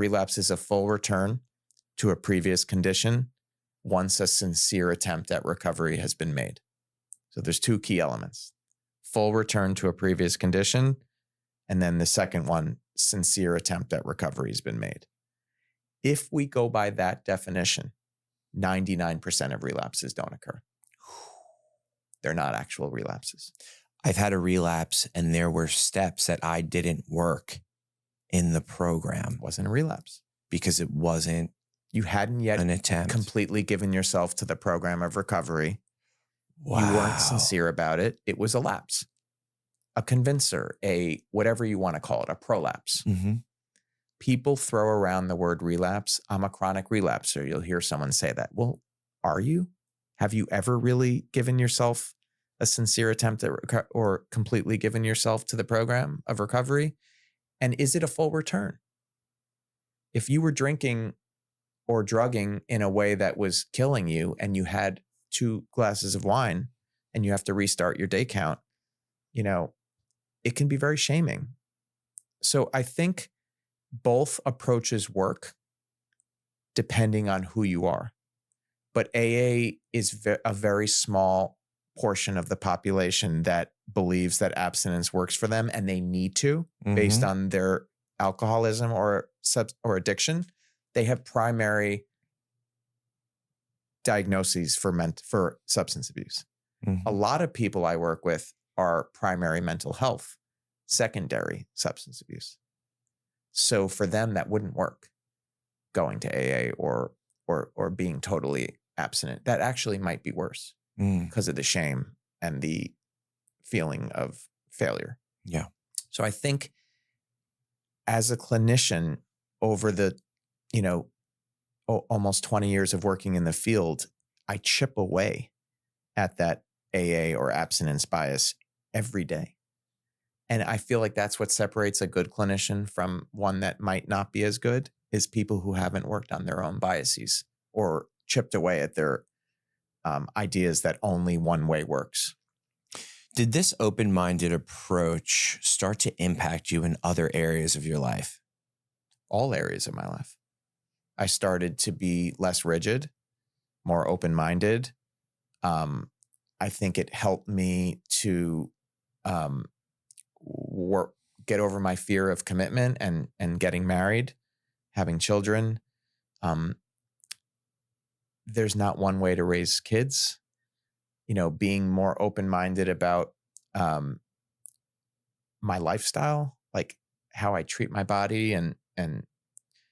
relapse is a full return to a previous condition once a sincere attempt at recovery has been made. So there's two key elements: full return to a previous condition, and then the second one, sincere attempt at recovery has been made. If we go by that definition, 99% of relapses don't occur. They're not actual relapses. I've had a relapse and there were steps that I didn't work in the program. It wasn't a relapse. Because it wasn't You hadn't yet an attempt. completely given yourself to the program of recovery. Wow. You weren't sincere about it. It was a lapse, a convincer, a whatever you want to call it, a prolapse. Mm-hmm. People throw around the word relapse. I'm a chronic relapser. You'll hear someone say that. Well, are you? Have you ever really given yourself a sincere attempt at or completely given yourself to the program of recovery? And is it a full return? If you were drinking or drugging in a way that was killing you and you had 2 glasses of wine and you have to restart your day count, it can be very shaming. So I think both approaches work depending on who you are. But AA is a very small portion of the population that believes that abstinence works for them, and they need to, based on their alcoholism or addiction. They have primary diagnoses for substance abuse. Mm-hmm. A lot of people I work with are primary mental health, secondary substance abuse. So for them, that wouldn't work, going to AA or being totally abstinent. That actually might be worse because of the shame and the feeling of failure. Yeah. So I think as a clinician over the, almost 20 years of working in the field, I chip away at that AA or abstinence bias every day. And I feel like that's what separates a good clinician from one that might not be as good, is people who haven't worked on their own biases or chipped away at their ideas that only one way works. Did this open-minded approach start to impact you in other areas of your life? All areas of my life. I started to be less rigid, more open-minded. I think it helped me to get over my fear of commitment and getting married, having children. There's not one way to raise kids. Being more open-minded about my lifestyle, like how I treat my body and